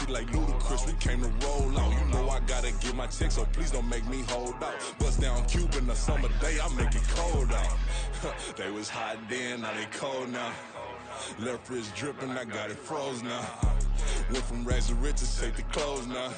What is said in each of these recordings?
Nike like Ludacris, we came to roll out. You know I gotta get my check, so please don't make me hold out. Bust down Cuban a summer day, I make it cold out. They was hot then, now they cold now. Left wrist dripping, I got it froze now. Went from rags to riches, take the clothes now.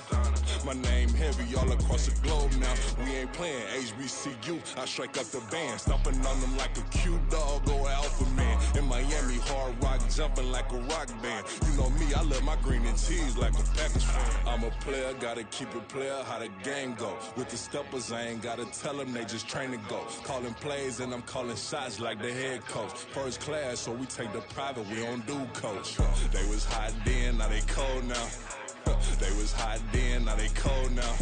My name heavy all across the globe now. We ain't playing HBCU, I strike up the band. Stomping on them like a cute dog or alpha man. In Miami, hard rock jumping like a rock band. You know me, I love my green and cheese like a Packers fan. I'm a player, gotta keep it player, how the game go. With the steppers, I ain't gotta tell them, they just train to go. Calling plays and I'm calling shots like the head coach. First class, so we take the private, we don't do coach. They was hot then, now they cold now. They was hot then, now they cold now.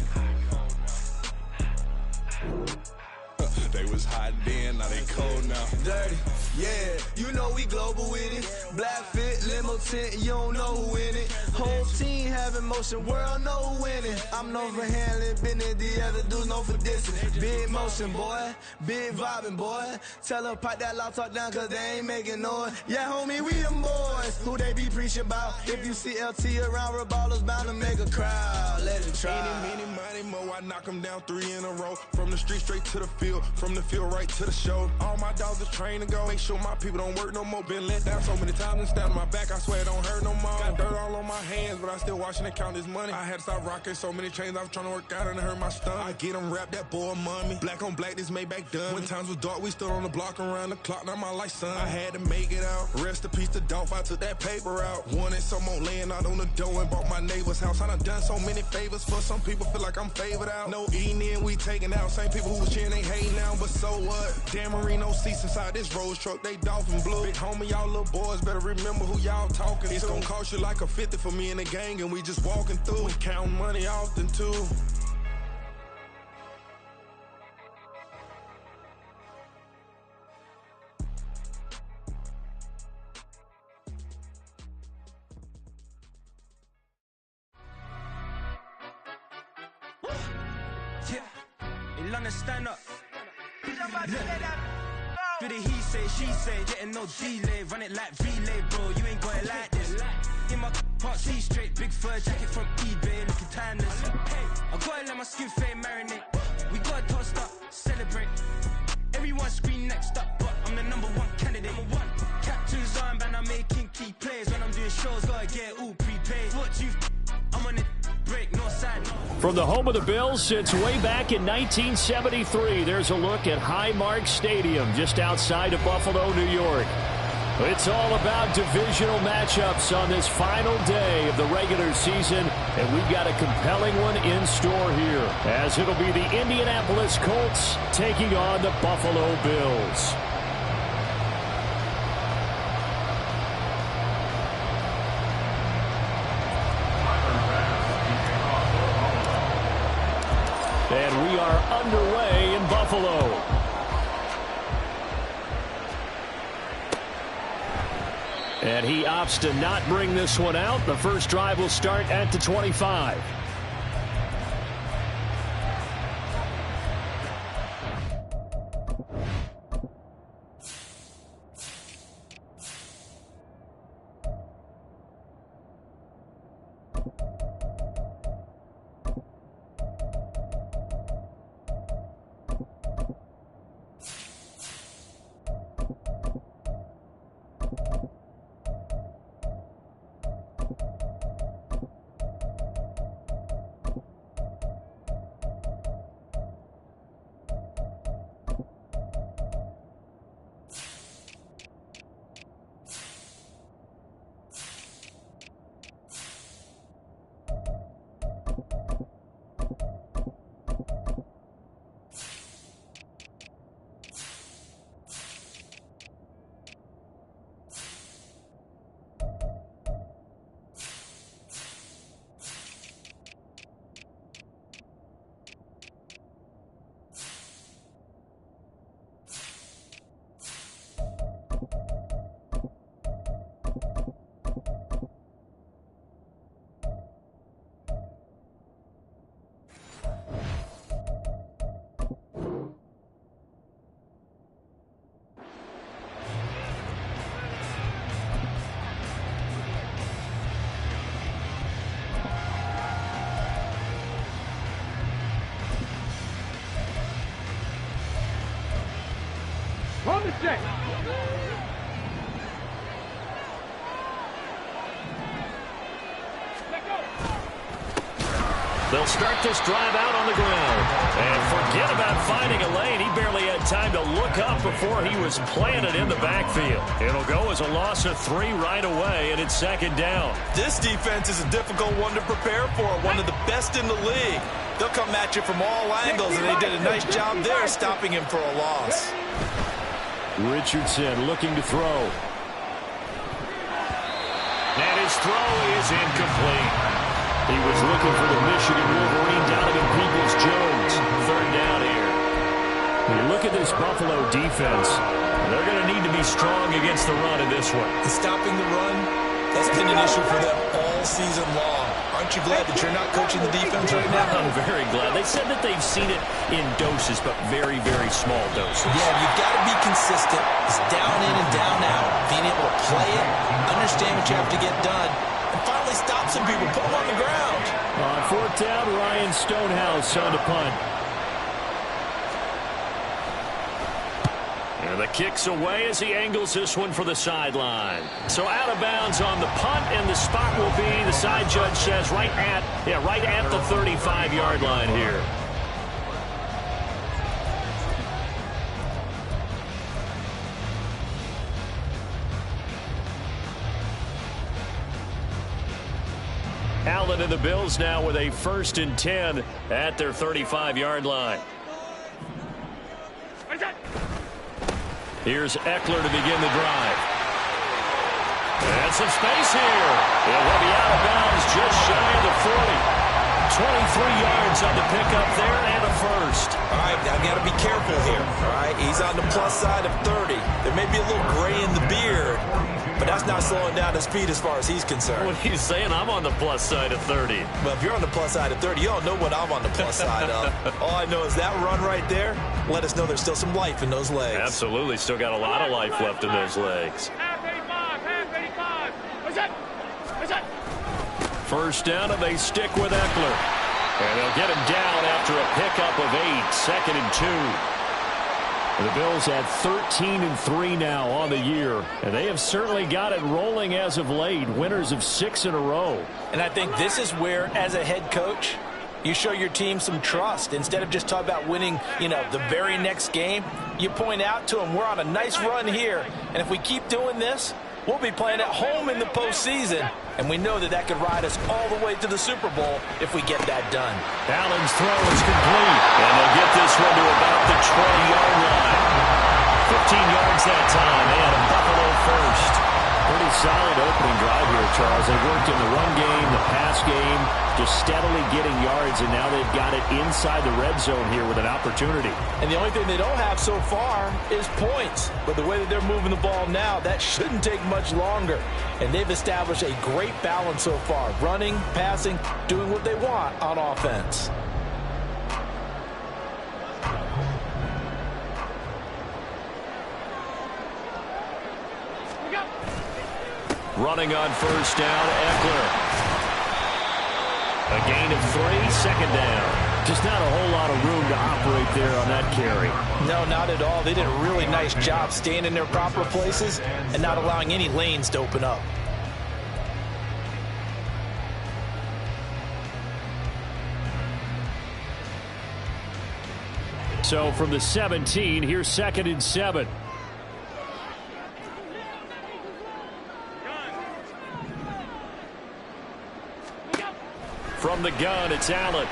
They was hot then, now they cold now. Dirty, yeah, you know we global with it. Black fit, limo tint, you don't know who in it. Whole team having motion, world know who winning. I'm known for handling business, the other dudes known for dissing. Big motion, boy, big vibing, boy. Tell her pipe that loud talk down, cause they ain't making noise. Yeah, homie, we them boys, who they be preaching about. If you see LT around, Reballo's bound to make a crowd. Let it try. Any, money, mo, I knock them down 3 in a row. From the street straight to the field, from the field right to the show. All my dogs are trained to go. Make sure my people don't work no more. Been let down so many times and stabbed my back. I swear it don't hurt no more. Got dirt all on my hands, but I still watching and count this money. I had to stop rocking so many chains. I was trying to work out and it hurt my stomach. I get them wrapped, that boy mommy. Black on black, this Maybach done. When times was dark, we stood on the block around the clock. Now my life, son. I had to make it out. Rest in peace to Dolph. I took that paper out. Wanted some more laying out on the dough and bought my neighbor's house. I done so many favors for some people. Feel like I'm favored out. No eating in, we taking out. Same people who was cheering, they hating now, but so what? Dan Marino seats inside this Rolls truck, they dolphin blue. Big homie, y'all little boys better remember who y'all talking to. It's gonna cost you like a 50 for me and the gang, and we just walking through. We counting money often too. In London, stand up. Do the he say, she say, getting no delay. Run it like relay, bro, you ain't got it like this. In my part C straight, big fur jacket from eBay, looking timeless. I gotta let my skin fade marinate. We gotta toast up, celebrate. Everyone scream next up, but I'm the #1 candidate. Captain's armband, I'm making key plays. When I'm doing shows, gotta get it all prepaid. What you I'm on it, break, no side. From the home of the Bills since way back in 1973, there's a look at Highmark Stadium just outside of Buffalo, New York. It's all about divisional matchups on this final day of the regular season, and we've got a compelling one in store here, as it'll be the Indianapolis Colts taking on the Buffalo Bills. And we are underway in Buffalo. And he opts to not bring this one out. The first drive will start at the 25. They'll start this drive out on the ground. And forget about finding a lane. He barely had time to look up before he was planted in the backfield. It'll go as a loss of 3 right away, and it's second down. This defense is a difficult one to prepare for, one of the best in the league. They'll come at you from all angles, and they did a nice job there stopping him for a loss. Richardson looking to throw. And his throw is incomplete. He was looking for the Michigan Wolverine Donovan Peoples-Jones. Third down here. When you look at this Buffalo defense, they're going to need to be strong against the run in this one. And stopping the run, that's been an issue for them all season long. Aren't you glad that you're not coaching the defense right now? I'm very glad. They said that they've seen it in doses, but very, very small doses. Yeah, you've got to be consistent. It's down in and down out. Being able to play it, understand what you have to get done, and finally stop some people, put them on the ground. On fourth down, Ryan Stonehouse on the punt. And the kick's away as he angles this one for the sideline. So out of bounds on the punt, and the spot will be, the side judge says, right at the 35-yard line here. Allen and the Bills now with a 1st and 10 at their 35-yard line. Here's Eckler to begin the drive. And some space here. It will be out of bounds just shy of the 40. 23 yards on the pickup there and a first. All right, now I've got to be careful here. All right, he's on the plus side of 30. There may be a little gray in the beard, but that's not slowing down his speed as far as he's concerned. What are you saying? I'm on the plus side of 30. Well, if you're on the plus side of 30, you don't know what I'm on the plus side of. All I know is that run right there let us know there's still some life in those legs. Absolutely. Still got a lot of life left in those legs. Half 85. What's that? First down, and they stick with Eckler. And they'll get him down after a pickup of 8. 2nd and 2. The Bills at 13-3 now on the year, and they have certainly got it rolling as of late. Winners of 6 in a row. And I think this is where, as a head coach, you show your team some trust. Instead of just talking about winning, the very next game, you point out to them, we're on a nice run here, and if we keep doing this, we'll be playing at home in the postseason, and we know that could ride us all the way to the Super Bowl if we get that done. Allen's throw is complete, and they'll get this one to about the 20-yard line. 15 yards that time, and a Buffalo first. Pretty solid opening drive here, Charles. They worked in the run game, the pass game, just steadily getting yards, and now they've got it inside the red zone here with an opportunity. And the only thing they don't have so far is points. But the way that they're moving the ball now, that shouldn't take much longer. And they've established a great balance so far. Running, passing, doing what they want on offense. Running on first down, Eckler. A gain of 3, 2nd down. Just not a whole lot of room to operate there on that carry. No, not at all. They did a really nice job staying in their proper places and not allowing any lanes to open up. So from the 17, here's 2nd and 7. From the gun, it's Allen.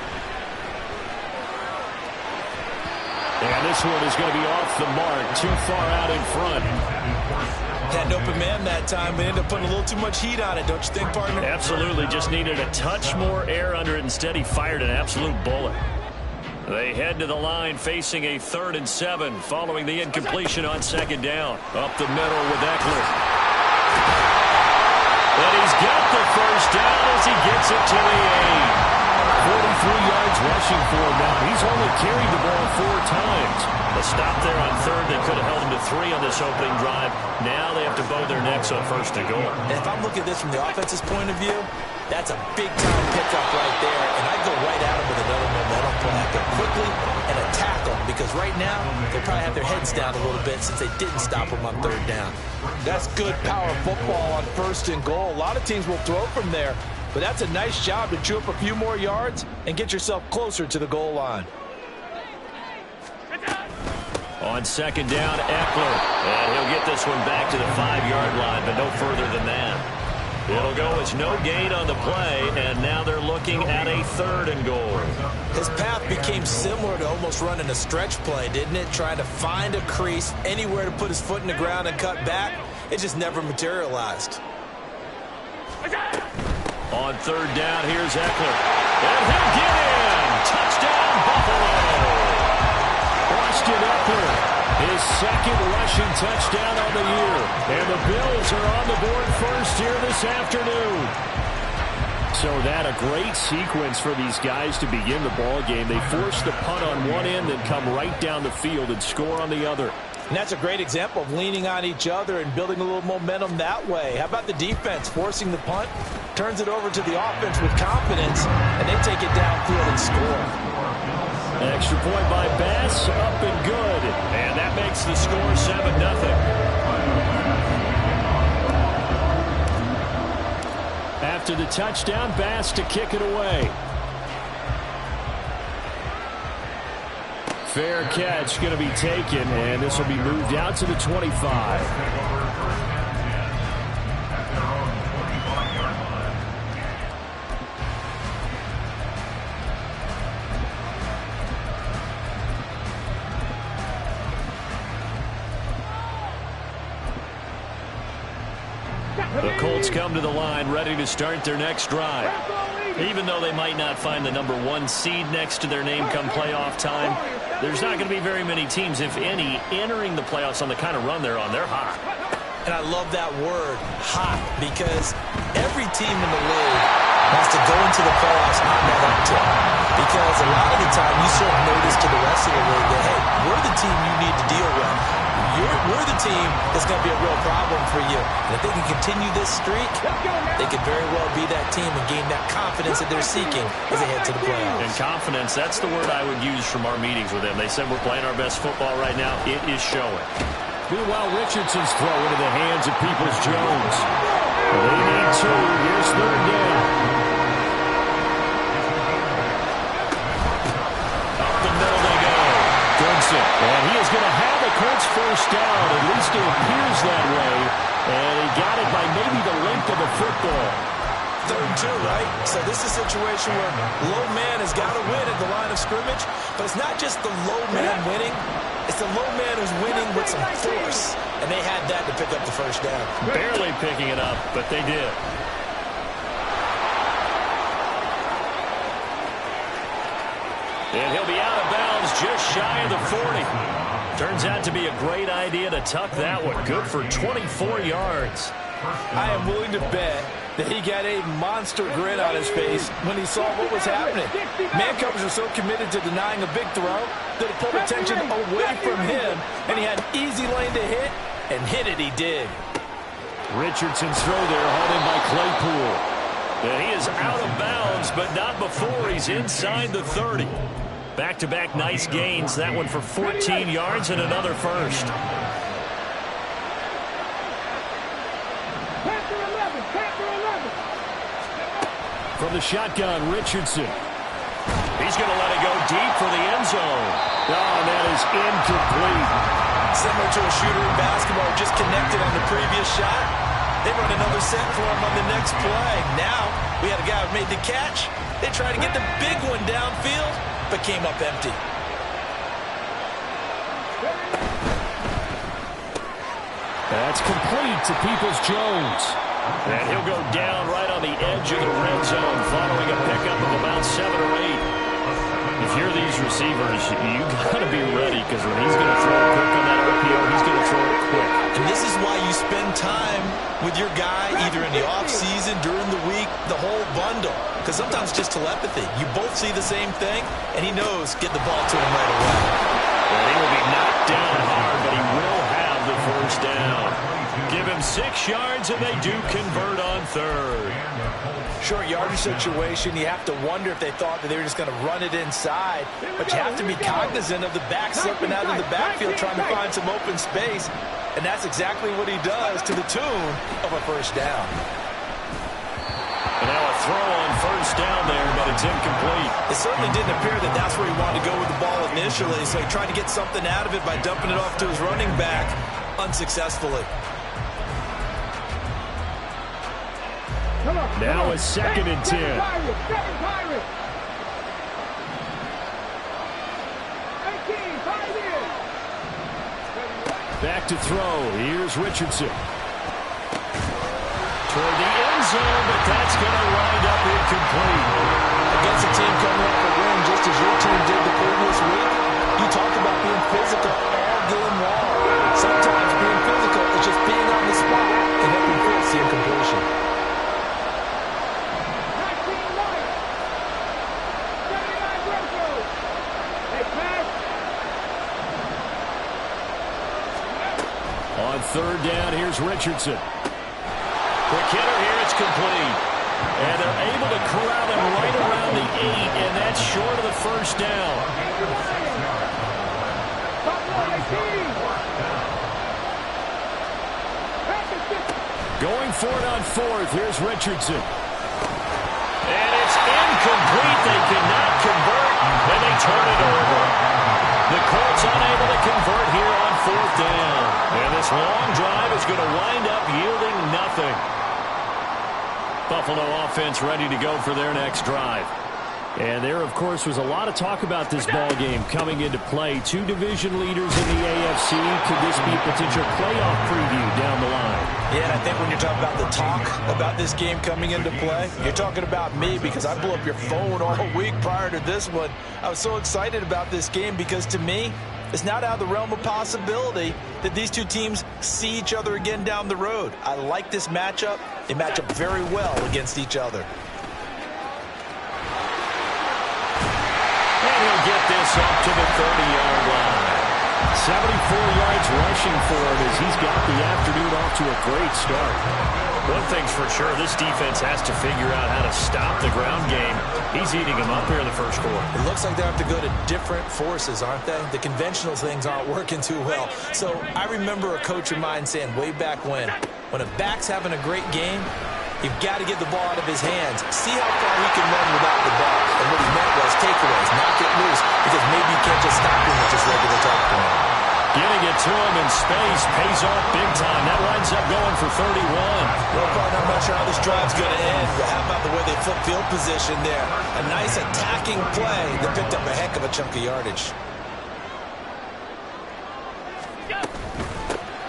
And this one is going to be off the mark, too far out in front. Had an open man that time, but ended up putting a little too much heat on it, don't you think, partner? Absolutely, just needed a touch more air under it. Instead, he fired an absolute bullet. They head to the line facing a 3rd and 7 following the incompletion on 2nd down. Up the middle with Eckler. And he's got the first down as he gets it to the 8. 43 yards rushing for him now. He's only carried the ball 4 times. A stop there on 3rd. They could have held him to 3 on this opening drive. Now they have to bow their necks on 1st and goal. And if I'm looking at this from the offense's point of view, That's a big-time pickup right there, and I'd go right at him with another momentum play. I'd go quickly and attack them, because right now they probably have their heads down a little bit since they didn't stop them on third down. That's good power football on first and goal. A lot of teams will throw from there, but that's a nice job to chew up a few more yards and get yourself closer to the goal line. On second down, Eckler. And he'll get this one back to the 5-yard line, but no further than that. It'll go as no gain on the play, and now they're looking at a 3rd and goal. His path became similar to almost running a stretch play, didn't it? Trying to find a crease, anywhere to put his foot in the ground and cut back. It just never materialized. On 3rd down, here's Eckler. And he'll get in! Touchdown, Buffalo! Austin Eckler, his 2nd rushing touchdown on the year. And the Bills are on the board first here this afternoon. So that a great sequence for these guys to begin the ball game. They force the punt on one end, then come right down the field and score on the other. And that's a great example of leaning on each other and building a little momentum that way. How about the defense forcing the punt, turns it over to the offense with confidence, and they take it downfield and score. Extra point by Bass, up and good. And that makes the score 7-0. After the touchdown, Bass to kick it away. Fair catch going to be taken, and this will be moved out to the 25. The Colts come to the line ready to start their next drive. Even though they might not find the number 1 seed next to their name come playoff time, there's not going to be very many teams, if any, entering the playoffs on the kind of run they're on. They're hot. And I love that word, hot, because every team in the league wants to go into the playoffs on that uptick. Because a lot of the time you serve notice to the rest of the league that, hey, we're the team you need to deal with. We're the team that's going to be a real problem for you. And if they can continue this streak, they could very well be that team and gain that confidence that they're seeking as they head to the playoffs. And confidence, that's the word I would use from our meetings with them. They said we're playing our best football right now. It is showing. Meanwhile, Richardson's throw into the hands of Peoples-Jones. They need 2. Here's 3rd down. Up the middle they go. Goodson. And he is going to have a Colts first down. At least it appears that way. And he got it by maybe the length of the football. 3rd and 2, right? So this is a situation where low man has got to win at the line of scrimmage. But it's not just the low man winning. It's the low man who's winning with some force. And they had that to pick up the first down. Barely picking it up, but they did. And he'll be out of bounds just shy of the 40. Turns out to be a great idea to tuck that one. Good for 24 yards. I am willing to bet that he got a monster grin on his face when he saw what was happening. Man coverage was so committed to denying a big throw that it pulled attention away from him, and he had an easy lane to hit, and hit it he did. Richardson's throw there hauled in by Claypool. And he is out of bounds, but not before he's inside the 30. Back-to-back nice gains. That one for 14 yards and another first. From the shotgun, Richardson. He's going to let it go deep for the end zone. Oh, that is incomplete. Similar to a shooter in basketball, just connected on the previous shot. They run another set for him on the next play. Now, we had a guy who made the catch. They tried to get the big one downfield, but came up empty. That's complete to Peoples-Jones. And he'll go down right on the edge of the red zone following a pickup of about 7 or 8. If you're these receivers, you got to be ready, because when he's going to throw it quick on that RPO, he's going to throw it quick. And this is why you spend time with your guy either in the offseason, during the week, the whole bundle. Because sometimes it's just telepathy. You both see the same thing, and he knows get the ball to him right away. And he will be knocked down hard, but he will have the first down. Give him 6 yards, and they do convert on third. Short yardage situation, you have to wonder if they thought that they were just going to run it inside. But you have to be cognizant of the back slipping out of the backfield trying to find some open space. And that's exactly what he does to the tune of a first down. And now a throw on first down there, but it's incomplete. It certainly didn't appear that that's where he wanted to go with the ball initially, so he tried to get something out of it by dumping it off to his running back unsuccessfully. Now a 2nd and 10. Back to throw. Here's Richardson. Toward the end zone, but that's going to wind up incomplete. Against a team coming off a win just as your team did the previous week, you talk about being physical all game long. Sometimes being physical is just being on the spot and helping force the incompletion. On third down, here's Richardson. Quick hitter here, it's complete. And they're able to corral him right around the 8, and that's short of the first down. Going for it on fourth, here's Richardson. And it's incomplete. They cannot convert, and they turn it over. The Colts unable to convert here on fourth down. And this long drive is going to wind up yielding nothing. Buffalo offense ready to go for their next drive. And there, of course, was a lot of talk about this ball game coming into play. 2 division leaders in the AFC. Could this be a potential playoff preview down the line? Yeah, and I think when you're talking about the talk about this game coming into play, you're talking about me because I blew up your phone all week prior to this one. I was so excited about this game because, to me, it's not out of the realm of possibility that these two teams see each other again down the road. I like this matchup. They match up very well against each other. And he'll get this up to the 30-yard line. 74 yards rushing for him as he's got the afternoon off to a great start. One thing's for sure, this defense has to figure out how to stop the ground game. He's eating them up here in the first quarter. It looks like they have to go to different forces, aren't they? The conventional things aren't working too well. So I remember a coach of mine saying way back when a back's having a great game, you've got to get the ball out of his hands. See how far he can run without the ball. And what he meant was takeaways, not get loose, because maybe you can't just stop him with just regular tackling. Getting it to him in space pays off big time. That winds up going for 31. Well, partner, I'm not sure how this drive's going to end, but how about the way they flip field position there? A nice attacking play that picked up a heck of a chunk of yardage.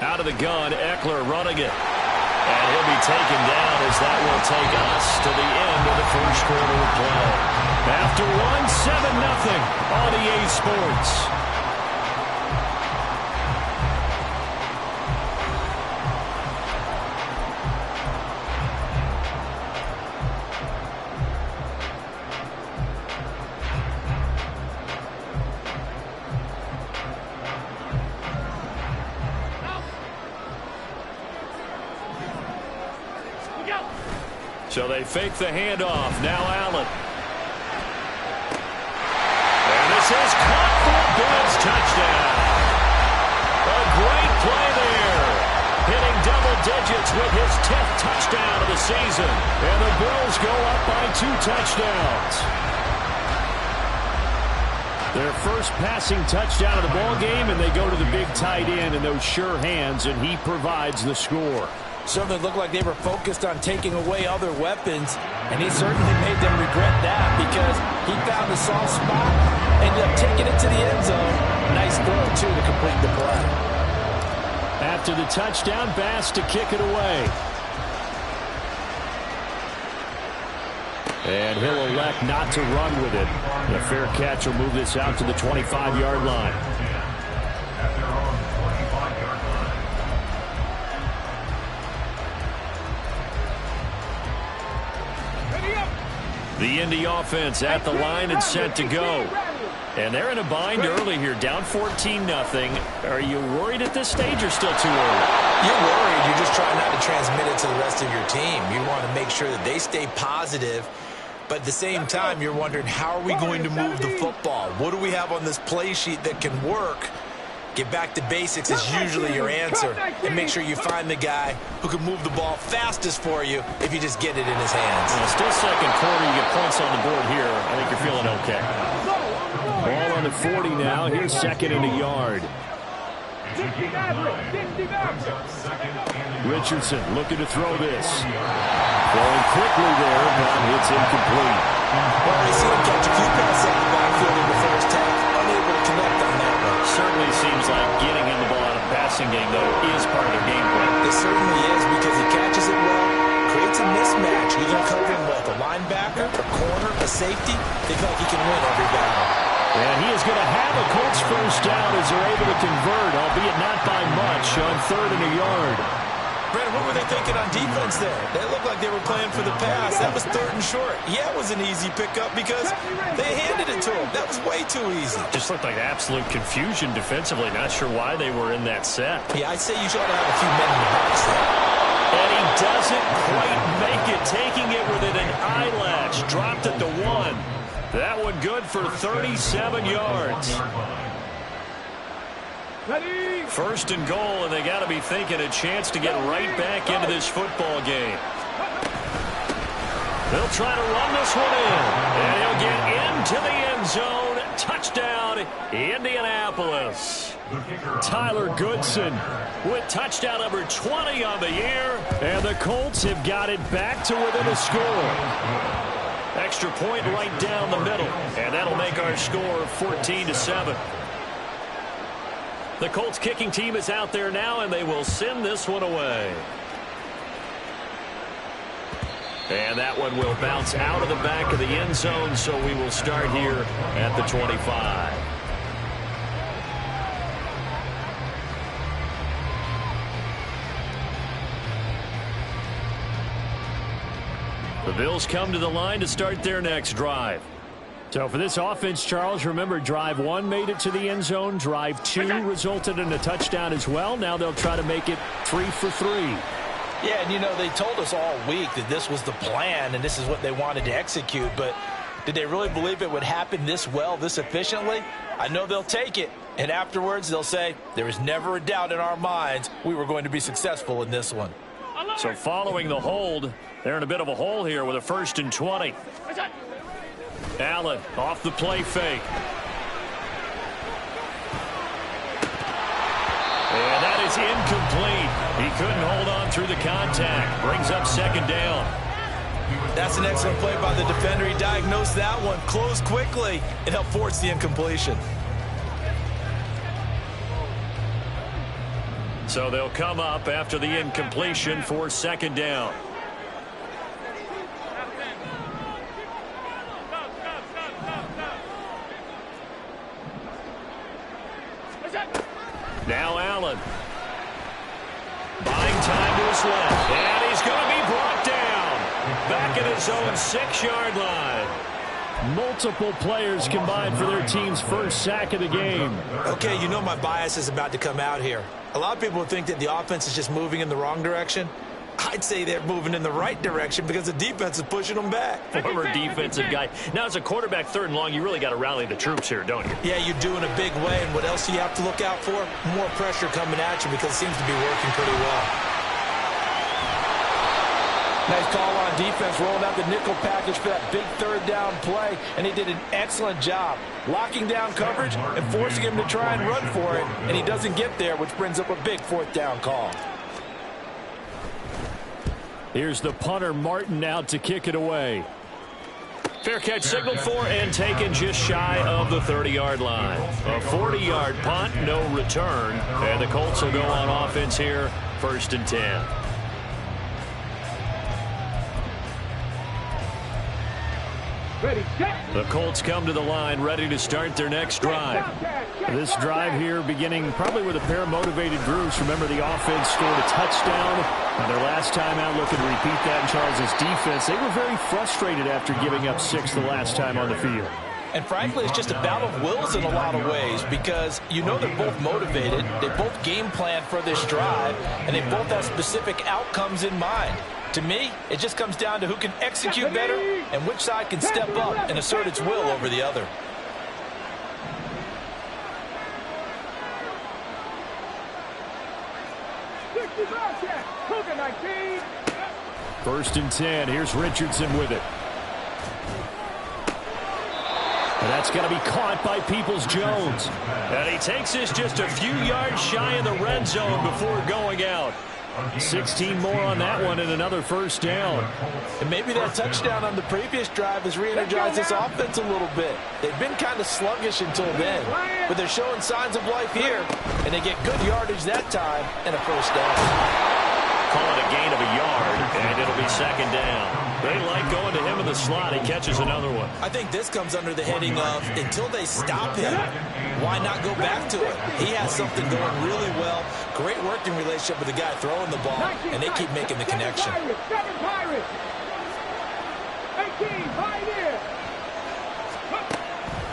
Out of the gun, Eckler running it. And he'll be taken down as that will take us to the end of the first quarter of play. After 1-7-0 on EA Sports. So they fake the handoff. Now Allen. And this is caught for a Bills touchdown. A great play there. Hitting double digits with his 10th touchdown of the season. And the Bills go up by 2 touchdowns. Their first passing touchdown of the ball game, and they go to the big tight end in those sure hands, and he provides the score. Certainly looked like they were focused on taking away other weapons, and he certainly made them regret that because he found a soft spot, ended up taking it to the end zone. Nice throw, too, to complete the play. After the touchdown, Bass to kick it away. And he'll elect not to run with it. The fair catch will move this out to the 25-yard line. The Indy offense at the line and set to go. And they're in a bind early here, down 14-0. Are you worried at this stage or still too early? You're worried. You're just trying not to transmit it to the rest of your team. You want to make sure that they stay positive. But at the same time, you're wondering, how are we going to move the football? What do we have on this play sheet that can work? Get back to basics is usually your answer. And make sure you find the guy who can move the ball fastest for you if you just get it in his hands. Well, still second quarter. You get points on the board here. I think you're feeling okay. Ball on the 40 now. Here's second and a yard. Richardson looking to throw this. Throwing quickly there, but it's incomplete. Well, we see him catch a few passes out of the backfield in the first half. Unable to connect on that one. Certainly seems like getting him the ball out of the passing game, though, is part of their game plan. It certainly is, because he catches it well, creates a mismatch. You're going to cover him with a linebacker, a corner, a safety. They feel like he can win every battle. And he is going to have a Colts first down as they're able to convert, albeit not by much, on third and a yard. Brandon, what were they thinking on defense there? They looked like they were playing for the pass. That was third and short. Yeah, it was an easy pickup because they handed it to him. That was way too easy. Just looked like absolute confusion defensively. Not sure why they were in that set. Yeah, I'd say you should have a few men in the box there. And he doesn't quite make it, taking it within an eyelash. Dropped at the 1. That one good for 37 yards. First and goal, and they got to be thinking a chance to get right back into this football game. They'll try to run this one in, and he'll get into the end zone. Touchdown, Indianapolis. Tyler Goodson with touchdown number 20 on the year, and the Colts have got it back to within a score. Extra point right down the middle, and that'll make our score 14-7. The Colts kicking team is out there now, and they will send this one away. And that one will bounce out of the back of the end zone, so we will start here at the 25. The Bills come to the line to start their next drive. So for this offense, Charles, remember, drive 1 made it to the end zone. Drive 2 resulted in a touchdown as well. Now they'll try to make it 3 for 3. Yeah, and you know, they told us all week that this was the plan and this is what they wanted to execute, but did they really believe it would happen this well, this efficiently? I know they'll take it, and afterwards they'll say, there was never a doubt in our minds we were going to be successful in this one. So following the hold, they're in a bit of a hole here with a 1st and 20. Allen off the play fake. And that is incomplete. He couldn't hold on through the contact. Brings up 2nd down. That's an excellent play by the defender. He diagnosed that one, closed quickly, and helped force the incompletion. So they'll come up after the incompletion for 2nd down. Now Allen. Buying time to his left. And he's going to be brought down. Back at his own 6-yard line. Multiple players combined for their team's first sack of the game. Okay, you know my bias is about to come out here. A lot of people would think that the offense is just moving in the wrong direction. I'd say they're moving in the right direction because the defense is pushing them back. Former defensive guy. Now, as a quarterback 3rd and long, you really got to rally the troops here, don't you? Yeah, you do in a big way. And what else do you have to look out for? More pressure coming at you because it seems to be working pretty well. Nice call on defense, rolling out the nickel package for that big 3rd down play. And he did an excellent job locking down coverage and forcing him to try and run for it. And he doesn't get there, which brings up a big 4th down call. Here's the punter, Martin, out to kick it away. Fair catch signaled for and taken just shy of the 30-yard line. A 40-yard punt, no return. And the Colts will go on offense here, 1st and 10. The Colts come to the line ready to start their next drive. This drive here beginning probably with a pair of motivated groups. Remember, the offense scored a touchdown on their last time out. Looking to repeat that in Charles's defense. They were very frustrated after giving up 6 the last time on the field. And frankly, it's just a battle of wills in a lot of ways because you know they're both motivated, they both game plan for this drive, and they both have specific outcomes in mind. To me, it just comes down to who can execute better and which side can step up and assert its will over the other. First and 10. Here's Richardson with it. And that's going to be caught by Peoples-Jones. And he takes this just a few yards shy of the red zone before going out. 16 more on that one and another first down. And maybe that touchdown on the previous drive has re-energized this offense a little bit. They've been kind of sluggish until then, but they're showing signs of life here, and they get good yardage that time and a first down. Call it a gain of a yard, and it'll be second down. They like going to him in the slot. He catches another one. I think this comes under the heading of until they stop him, why not go back to it? He has something going really well. Great working relationship with the guy throwing the ball, and they keep making the connection.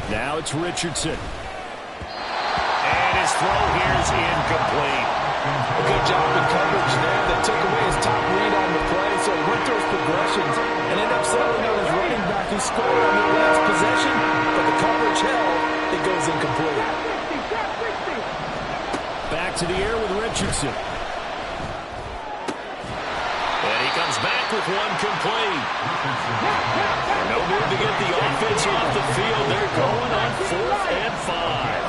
Now it's Richardson. And his throw here is incomplete. A good job in coverage there. They took away his top read on the play, so he went through his progressions and ended up settling on his running back who scored on their last possession, but the coverage held. It goes incomplete. Back to the air with Richardson. And he comes back with one complete. No move to get the offense off the field. They're going on 4th and 5.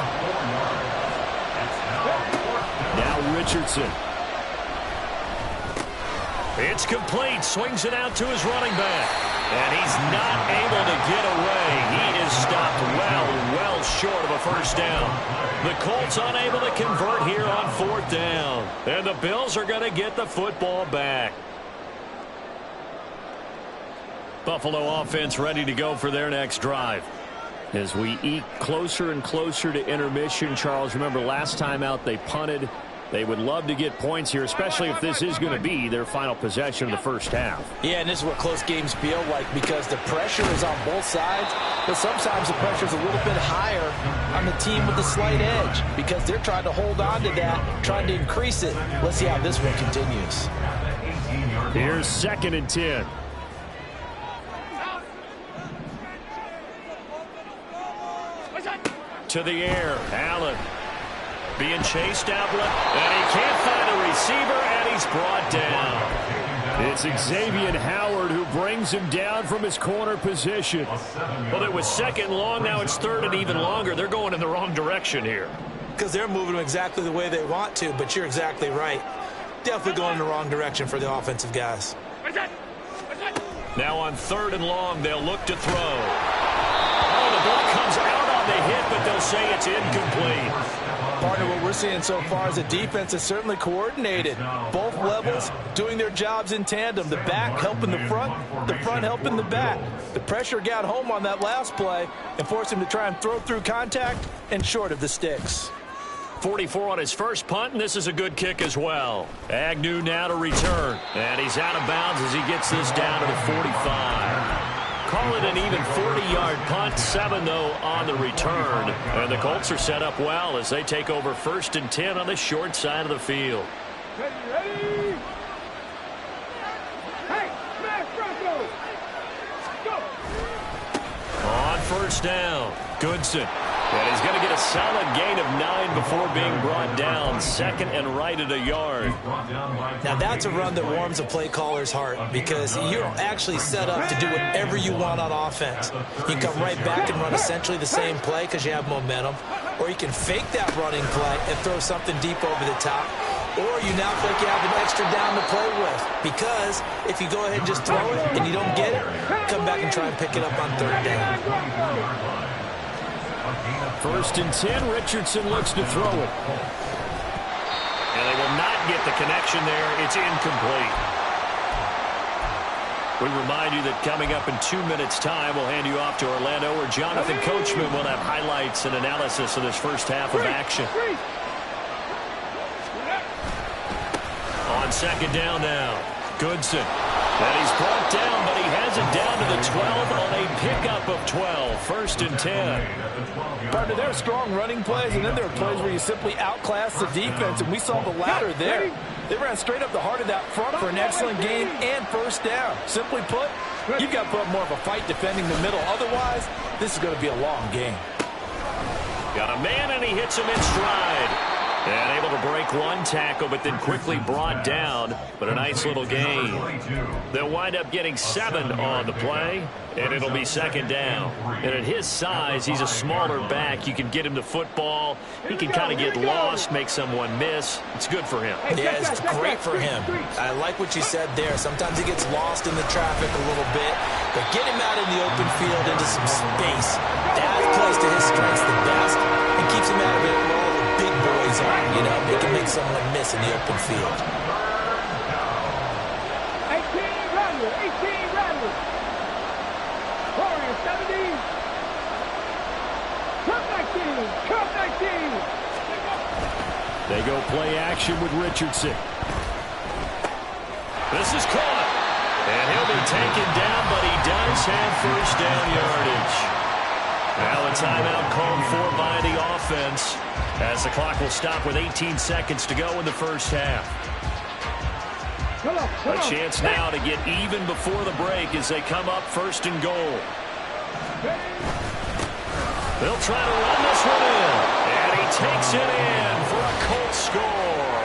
Now Richardson. It's complete. Swings it out to his running back. And he's not able to get away. He is stopped well short of a first down. The Colts unable to convert here on 4th down. And the Bills are going to get the football back. Buffalo offense ready to go for their next drive. As we eke closer and closer to intermission, Charles, remember last time out they punted. They would love to get points here, especially if this is going to be their final possession of the first half. Yeah, and this is what close games feel like because the pressure is on both sides, but sometimes the pressure is a little bit higher on the team with the slight edge because they're trying to hold on to that, trying to increase it. Let's see how this one continues. Here's 2nd and 10. To the air, Allen. Being chased out left, and he can't find a receiver, and he's brought down. It's Xavier Howard who brings him down from his corner position. Well, it was 2nd long, now it's 3rd and even longer. They're going in the wrong direction here. Because they're moving exactly the way they want to, but you're exactly right. Definitely going in the wrong direction for the offensive guys. Now on 3rd and long, they'll look to throw. Oh, the ball comes out on the hit, but they'll say it's incomplete. Partner, what we're seeing so far is the defense is certainly coordinated. Both levels doing their jobs in tandem. The back helping the front helping the back. The pressure got home on that last play and forced him to try and throw through contact and short of the sticks. 44 on his first punt, and this is a good kick as well. Agnew now to return, and he's out of bounds as he gets this down to the 45. Call it an even 40-yard punt, 7, though, on the return. And the Colts are set up well as they take over 1st and 10 on the short side of the field. Ready? Hey, smash Bronco! Go! On 1st down, Goodson. And he's going to get a solid gain of 9 before being brought down. 2nd and right at a yard. Now that's a run that warms a play caller's heart because you're actually set up to do whatever you want on offense. You can come right back and run essentially the same play because you have momentum, or you can fake that running play and throw something deep over the top, or you now feel like you have an extra down to play with because if you go ahead and just throw it and you don't get it, come back and try and pick it up on 3rd down. 1st and 10, Richardson looks to throw it. And they will not get the connection there. It's incomplete. We remind you that coming up in 2 minutes' time, we'll hand you off to Orlando, where Jonathan Coachman will have highlights and analysis of this first half of action. On 2nd down now, Goodson. And he's brought down, but he has it down to the 12 on a pickup of 12. 1st and 10. Partner, there are strong running plays, and then there are plays where you simply outclass the defense, and we saw the latter there. They ran straight up the heart of that front for an excellent game and 1st down. Simply put, you've got to put up more of a fight defending the middle. Otherwise, this is going to be a long game. Got a man, and he hits him in stride. And able to break one tackle, but then quickly brought down. But a nice little gain. They'll wind up getting 7 on the play, and it'll be 2nd down. And at his size, he's a smaller back. You can get him the football. He can kind of get lost, make someone miss. It's good for him. Yeah, it's great for him. I like what you said there. Sometimes he gets lost in the traffic a little bit, but get him out in the open field into some space. That plays to his strengths the best and keeps him out of it where all the big boys are. You know, they can make someone miss in the open field. 18 Rattlers. Warriors 70. Cup 19. They go play action with Richardson. This is caught. And he'll be taken down, but he does have 1st down yardage. Now a timeout called for by the offense, as the clock will stop with 18 seconds to go in the 1st half. A chance now to get even before the break as they come up 1st and goal. They'll try to run this one in, and he takes it in for a Colts score.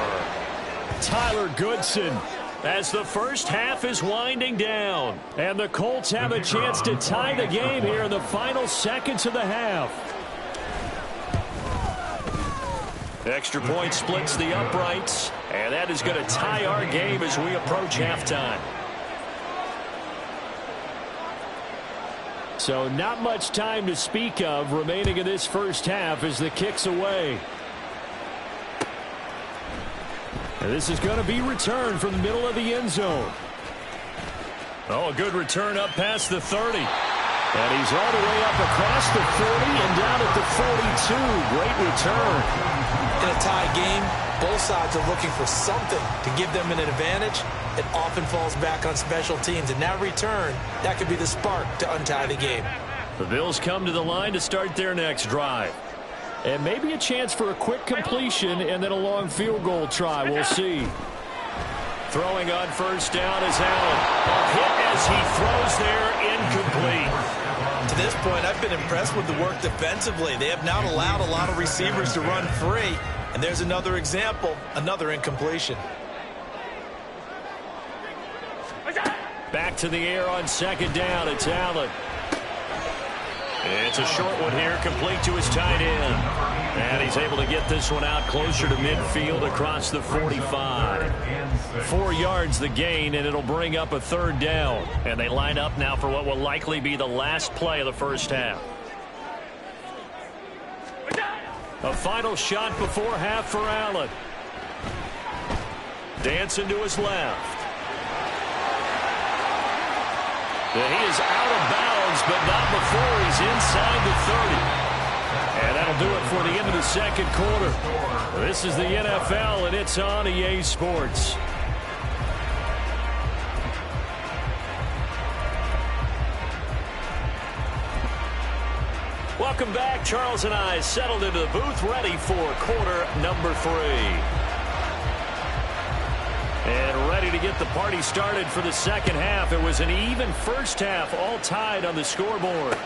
Tyler Goodson, as the 1st half is winding down, and the Colts have a chance to tie the game here in the final seconds of the half. Extra point splits the uprights, and that is going to tie our game as we approach halftime. So not much time to speak of remaining in this 1st half as the kick's away. And this is going to be returned from the middle of the end zone. Oh, a good return up past the 30. And he's all the way up across the 40 and down at the 42. Great return. In a tie game, both sides are looking for something to give them an advantage. It often falls back on special teams. And that return, that could be the spark to untie the game. The Bills come to the line to start their next drive. And maybe a chance for a quick completion and then a long field goal try. We'll see. Throwing on 1st down is Allen. A hit as he throws there, incomplete. To this point, I've been impressed with the work defensively. They have not allowed a lot of receivers to run free. And there's another example, another incompletion. Back to the air on 2nd down. It's Allen. It's a short one here, complete to his tight end. And he's able to get this one out closer to midfield across the 45. 4 yards the gain, and it'll bring up a 3rd down. And they line up now for what will likely be the last play of the 1st half. A final shot before half for Allen. Dancing to his left. He is out of bounds, but not before he's inside the 30. And that'll do it for the end of the 2nd quarter. This is the NFL, and it's on EA Sports. Welcome back. Charles and I settled into the booth, ready for quarter number 3. And ready to get the party started for the 2nd half. It was an even 1st half, all tied on the scoreboard.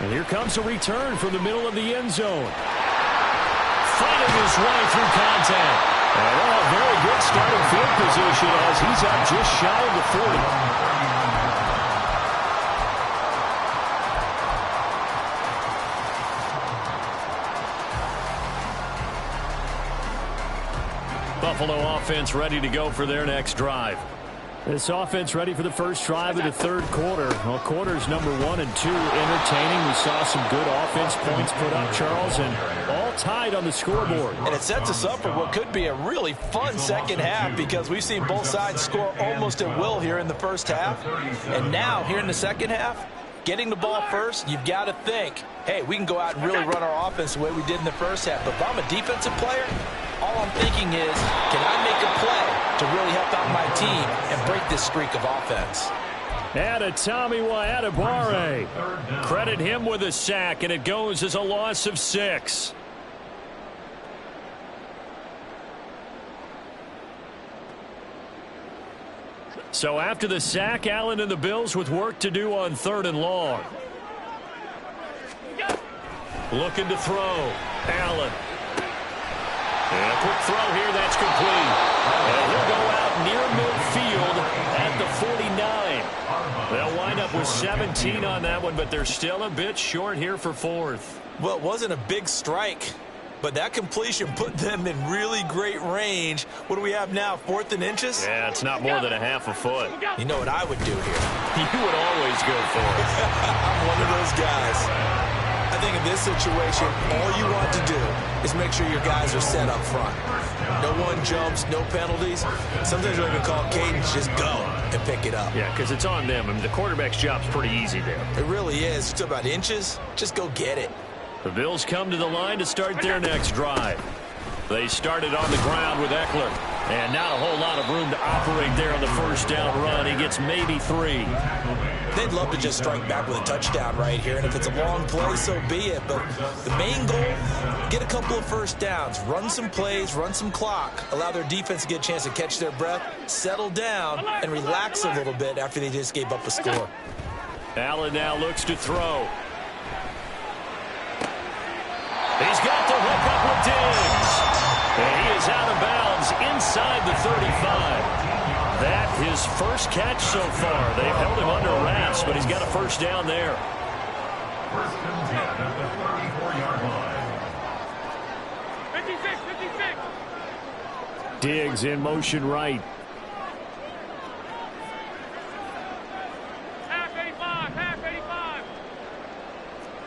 And here comes a return from the middle of the end zone. Fighting his way through contact. And a very good starting field position as he's up just shy of the 40. Buffalo offense ready to go for their next drive. This offense ready for the first drive of the 3rd quarter. Well, quarters number 1 and 2 entertaining. We saw some good offense points put up, Charles, and all tied on the scoreboard. And it sets us up for what could be a really fun 2nd half because we've seen both sides score almost at will here in the 1st half. And now, here in the 2nd half, getting the ball first, you've got to think, hey, we can go out and really run our offense the way we did in the 1st half. But if I'm a defensive player, all I'm thinking is, can I make a play to really help out my team and break this streak of offense. Adetomiwa Adebawore. Credit him with a sack, and it goes as a loss of 6. So after the sack, Allen and the Bills with work to do on 3rd and long. Looking to throw. Allen. And a quick throw here. That's complete. And he'll go out near midfield at the 49. They'll wind up with 17 on that one, but they're still a bit short here for 4th. Well, it wasn't a big strike, but that completion put them in really great range. What do we have now, 4th and inches? Yeah, it's not more than a half a foot. You know what I would do here? You would always go for it. I'm one of those guys. I think in this situation, all you want to do is make sure your guys are set up front. No one jumps, no penalties. Sometimes we even call cadence, just go and pick it up. Yeah, because it's on them. I mean, the quarterback's job's pretty easy there. It really is. It's about inches. Just go get it. The Bills come to the line to start their next drive. They started on the ground with Eckler. And not a whole lot of room to operate there on the first down run. He gets maybe 3. They'd love to just strike back with a touchdown right here. And if it's a long play, so be it. But the main goal, get a couple of first downs. Run some plays, run some clock. Allow their defense to get a chance to catch their breath, settle down, and relax a little bit after they just gave up a score. Allen now looks to throw. He's got the hook up with Diggs. And he is out of bounds inside the 35. That his first catch so far. They've held him under wraps, but he's got a first down there. First and 10 at the 34-yard line. 56. Diggs in motion right. Half 85.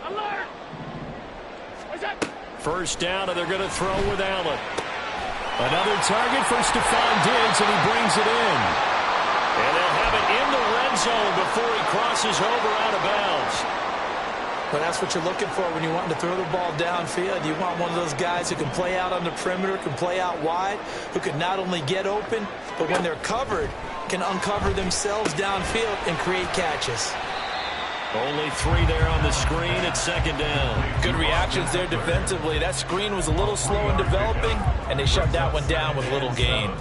Alert. What's that? First down, and they're going to throw with Allen. Another target for Stephon Diggs, and he brings it in. And they'll have it in the red zone before he crosses over out of bounds. But that's what you're looking for when you want to throw the ball downfield. You want one of those guys who can play out on the perimeter, can play out wide, who can not only get open, but when they're covered, can uncover themselves downfield and create catches. Only 3 there on the screen at 2nd down. Good reactions there defensively. That screen was a little slow in developing, and they shut that one down with little gain.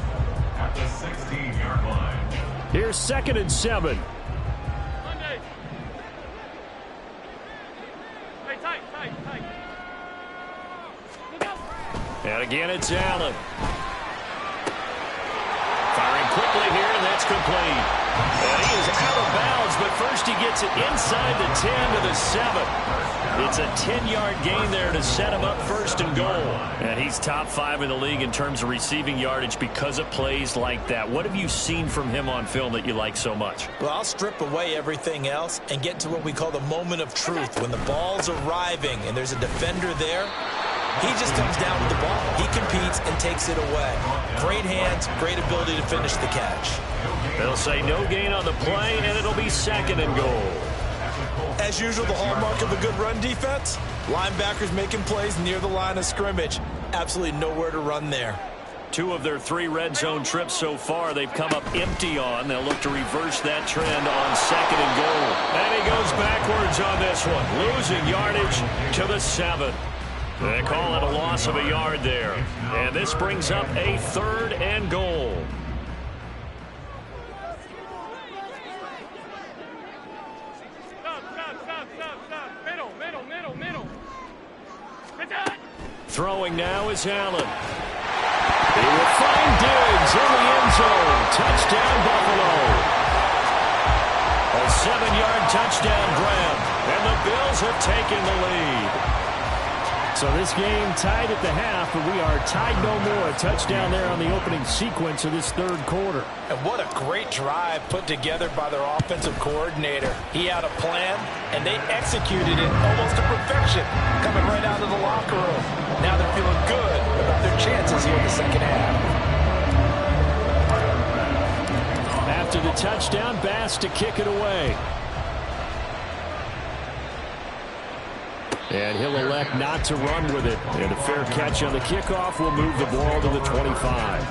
At the 16-yard line. Here's 2nd and 7. Monday. Hey, tight. Look out. And again, it's Allen. Firing quickly here, and that's complete. And he is out of bounds, but first he gets it inside the 10 to the 7. It's a 10-yard gain there to set him up 1st and goal. And he's top 5 in the league in terms of receiving yardage because of plays like that. What have you seen from him on film that you like so much? Well, I'll strip away everything else and get to what we call the moment of truth. When the ball's arriving and there's a defender there, he just comes down with the ball. He competes and takes it away. Great hands, great ability to finish the catch. They'll say no gain on the play, and it'll be 2nd and goal. As usual, the hallmark of a good run defense, linebackers making plays near the line of scrimmage. Absolutely nowhere to run there. 2 of their 3 red zone trips so far they've come up empty on. They'll look to reverse that trend on 2nd and goal. And he goes backwards on this one, losing yardage to the 7. They call it a loss of a yard there. And this brings up a 3rd and goal. Middle. Throwing now is Allen. He will find Diggs in the end zone. Touchdown, Buffalo. A 7-yard touchdown grab. And the Bills have taken the lead. So this game tied at the half, but we are tied no more. A touchdown there on the opening sequence of this 3rd quarter. And what a great drive put together by their offensive coordinator. He had a plan, and they executed it almost to perfection, coming right out of the locker room. Now they're feeling good about their chances here in the 2nd half. After the touchdown, Bass to kick it away. And he'll elect not to run with it. And a fair catch on the kickoff will move the ball to the 25.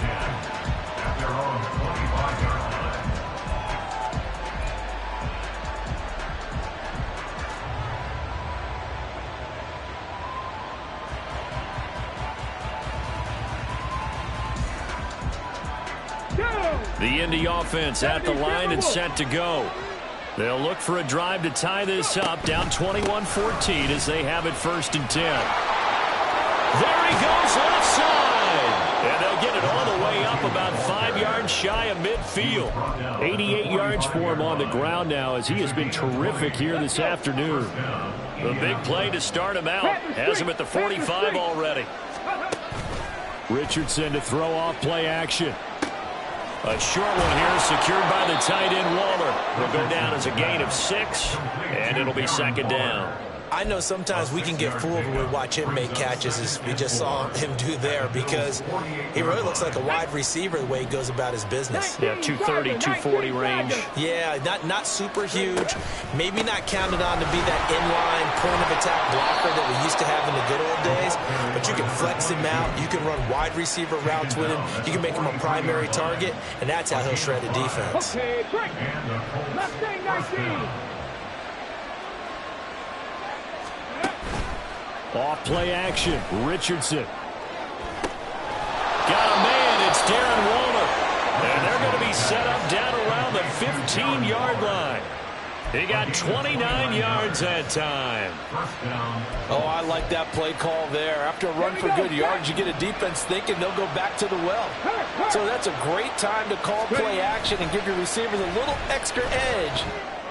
The Indy offense at the line and set to go. They'll look for a drive to tie this up, down 21-14 as they have it 1st and 10. There he goes left side. And they'll get it all the way up about 5 yards shy of midfield. 88 yards for him on the ground now as he has been terrific here this afternoon. The big play to start him out. Has him at the 45 already. Richardson to throw off play action. A short one here secured by the tight end Waller. Will go down as a gain of 6, and it'll be 2nd down. I know sometimes we can get fooled when we watch him make catches, as we just saw him do there, because he really looks like a wide receiver the way he goes about his business. Yeah, 230, 240 range. Yeah, not super huge. Maybe not counted on to be that inline point-of-attack blocker that we used to have in the good old days, but you can flex him out. You can run wide receiver routes with him. You can make him a primary target, and that's how he'll shred a defense. Okay, break. Mustang 19. Off play action. Richardson. Got a man. It's Darren Waller. And they're going to be set up down around the 15-yard line. He got 29 yards that time. Oh, I like that play call there. After a run for good yards, you get a defense thinking they'll go back to the well. So that's a great time to call play action and give your receivers a little extra edge.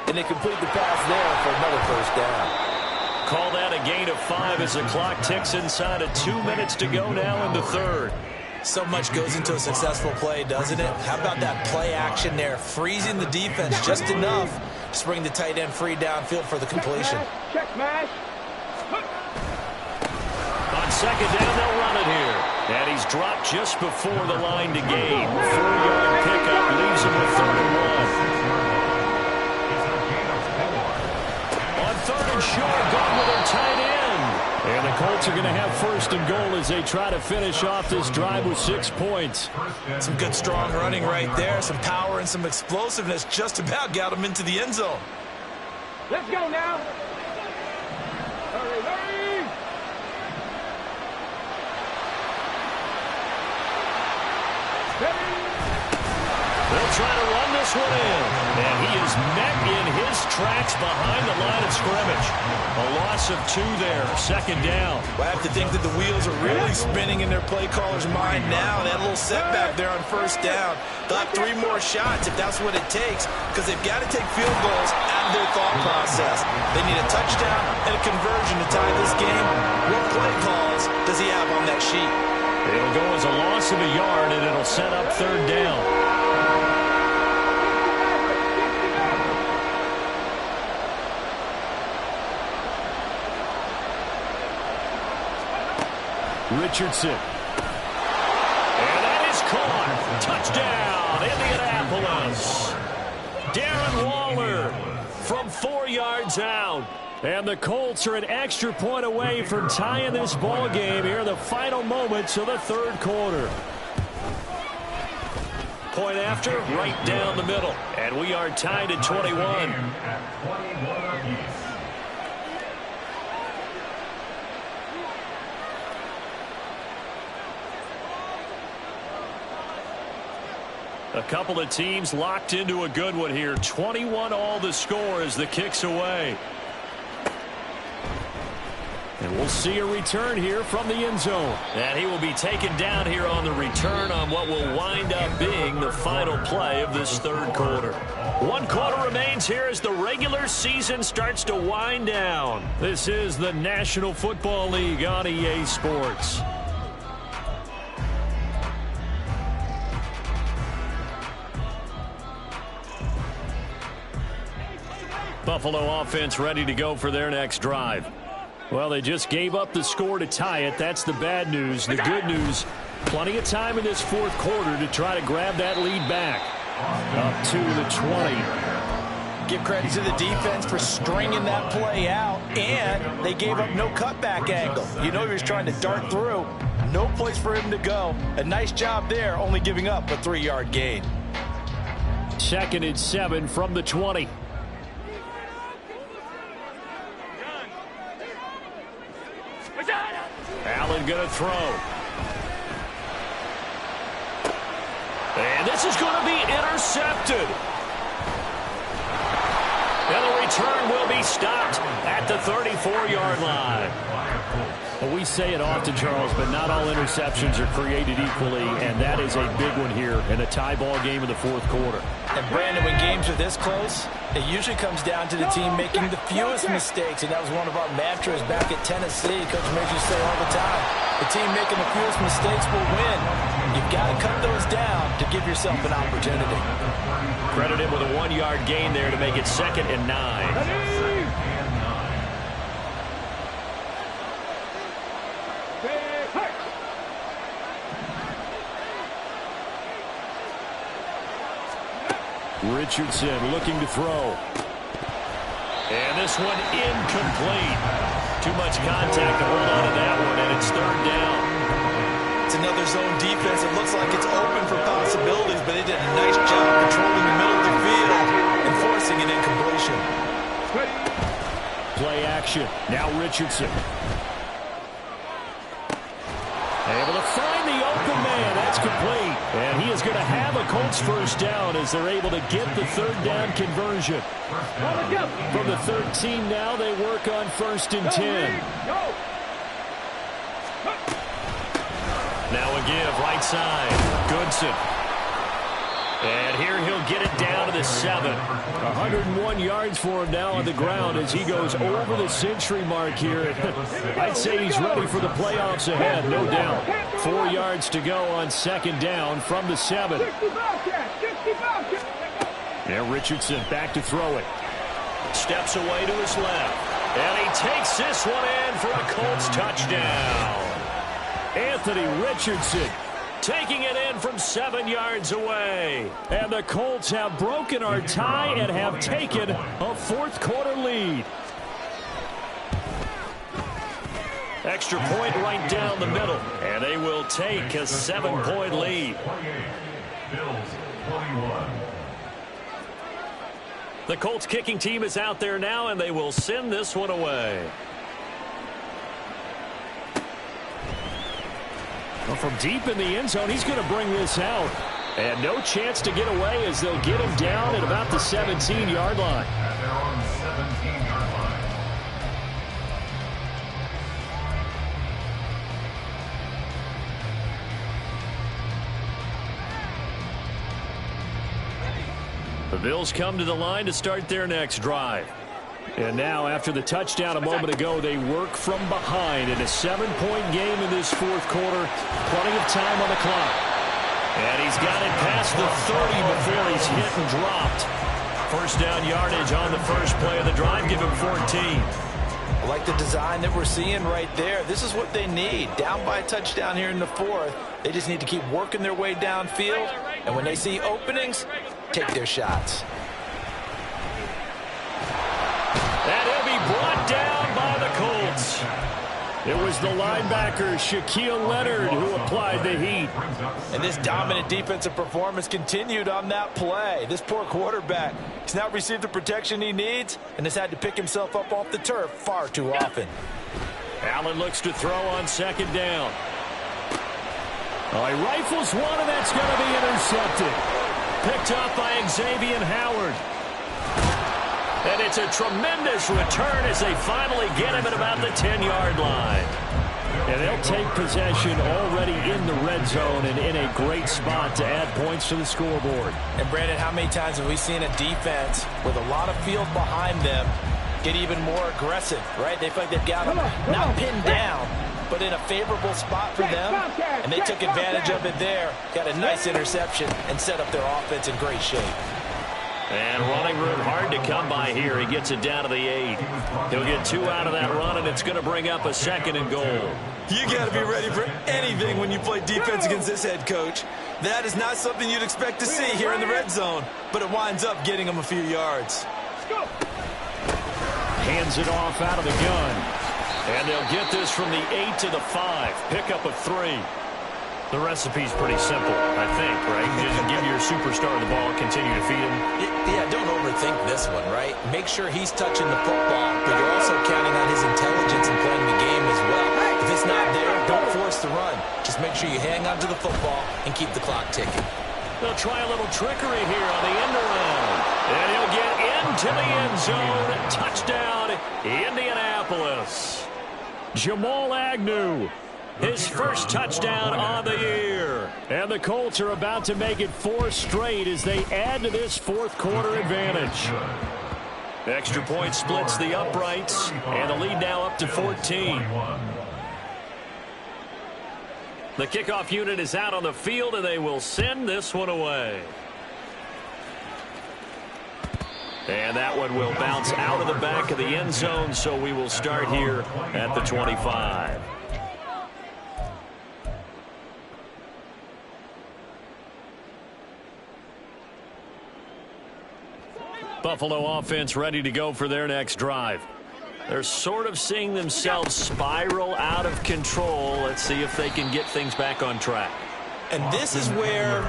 And they complete the pass there for another 1st down. Call that a gain of 5 as the clock ticks inside of 2 minutes to go now in the 3rd. So much goes into a successful play, doesn't it? How about that play action there, freezing the defense just enough to bring the tight end free downfield for the completion. Check smash. On 2nd down, they'll run it here. And he's dropped just before the line to gain. 4-yard pickup leaves him with 3rd and 1. On 3rd and short, going with their tight end. And the Colts are going to have 1st and goal as they try to finish off this drive with 6 points. Some good, strong running right there. Some power and some explosiveness just about got them into the end zone. Let's go now. Hurry, hurry. They'll try to run this one in. And he is met in his tracks behind the line of scrimmage. A loss of 2 there. 2nd down. Well, I have to think that the wheels are really spinning in their play caller's mind now. That little setback there on 1st down. They'll have 3 more shots if that's what it takes, because they've got to take field goals out of their thought process. They need a touchdown and a conversion to tie this game. What play calls does he have on that sheet? It'll go as a loss of a yard, and it'll set up 3rd down. Richardson. And that is caught. Touchdown, Indianapolis. Darren Waller from 4 yards out. And the Colts are an extra point away from tying this ball game here in the final moments of the 3rd quarter. Point after, right down the middle. And we are tied at 21. A couple of teams locked into a good one here. 21 all the score as the kick's away. And we'll see a return here from the end zone. And he will be taken down here on the return on what will wind up being the final play of this 3rd quarter. 1 quarter remains here as the regular season starts to wind down. This is the National Football League on EA Sports. Buffalo offense ready to go for their next drive. Well, they just gave up the score to tie it. That's the bad news. The good news, plenty of time in this 4th quarter to try to grab that lead back. Up to the 20. Give credit to the defense for stringing that play out, and they gave up no cutback angle. You know he was trying to dart through. No place for him to go. A nice job there, only giving up a 3-yard gain. 2nd and 7 from the 20. Allen going to throw. And This is going to be intercepted. And the return will be stopped at the 34-yard line. Well, we say it often, Charles, but not all interceptions are created equally, and that is a big one here in a tie ball game in the fourth quarter. And, Brandon, when games are this close, it usually comes down to the team making the fewest mistakes, and that was one of our mantras back at Tennessee. Coach makes you say all the time, the team making the fewest mistakes will win. You've got to cut those down to give yourself an opportunity. Credit him with a 1-yard gain there to make it 2nd and 9. Richardson looking to throw. And this one incomplete. Too much contact to hold on to that one, and it's 3rd down. It's another zone defense. It looks like it's open for possibilities, but they did a nice job controlling the middle of the field and forcing an incompletion. Play action. Now Richardson. Able to find the open man. That's complete. And he is going to have a Colts first down as they're able to get the 3rd down conversion. From the 13 now, they work on 1st and 10. Now a give, right side. Goodson. And here he'll get it down to the 7. 101 yards for him now on the ground as he goes over the century mark here. I'd say he's ready for the playoffs ahead, no doubt. 4 yards to go on 2nd down from the 7. Now Richardson back to throw it. Steps away to his left. And he takes this one in for a Colts touchdown. Anthony Richardson taking it in from 7 yards away. And the Colts have broken our tie and have taken a 4th quarter lead. Extra point right down the middle. And they will take a 7-point lead. Bills 21. The Colts kicking team is out there now, and they will send this one away. Well, from deep in the end zone, he's going to bring this out. And no chance to get away as they'll get him down at about the 17-yard line. And they're on the 17-yard line. The Bills come to the line to start their next drive. And now, after the touchdown a moment ago, they work from behind in a 7-point game in this 4th quarter. Plenty of time on the clock. And he's got it past the 30 before he's hit and dropped. First down yardage on the first play of the drive. Give him 14. I like the design that we're seeing right there. This is what they need. Down by a touchdown here in the 4th. They just need to keep working their way downfield. And when they see openings, take their shots. And he'll be brought down by the Colts. It was the linebacker, Shaquille Leonard, who applied the heat. And this dominant defensive performance continued on that play. This poor quarterback, he's not received the protection he needs and has had to pick himself up off the turf far too often. Allen looks to throw on 2nd down. Oh, he rifles one, and that's going to be intercepted. Picked up by Xavier Howard. And it's a tremendous return as they finally get him at about the 10-yard line. And they'll take possession already in the red zone and in a great spot to add points to the scoreboard. And, Brandon, how many times have we seen a defense with a lot of field behind them get even more aggressive, right? They feel like they've got them not pinned down, but in a favorable spot for them. And they took advantage of it there, got a nice interception, and set up their offense in great shape. And running room hard to come by here. He gets it down to the 8. He'll get 2 out of that run, and it's going to bring up a 2nd and goal. You got to be ready for anything when you play defense against this head coach. That is not something you'd expect to see here in the red zone, but it winds up getting them a few yards. Hands it off out of the gun. And they'll get this from the 8 to the 5. Pickup of 3. The recipe's pretty simple, I think, right? Just give your superstar the ball, continue to feed him. Yeah, don't overthink this one, right? Make sure he's touching the football, but you're also counting on his intelligence in playing the game as well. If it's not there, don't force the run. Just make sure you hang on to the football and keep the clock ticking. They'll try a little trickery here on the end around. And he'll get into the end zone. Touchdown, Indianapolis. Jamal Agnew, his first touchdown on the year. And the Colts are about to make it 4 straight as they add to this fourth quarter advantage. Extra point splits the uprights, and the lead now up to 14. The kickoff unit is out on the field, and they will send this one away. And that one will bounce out of the back of the end zone, so we will start here at the 25. Buffalo offense ready to go for their next drive. They're sort of seeing themselves spiral out of control. Let's see if they can get things back on track. And this is where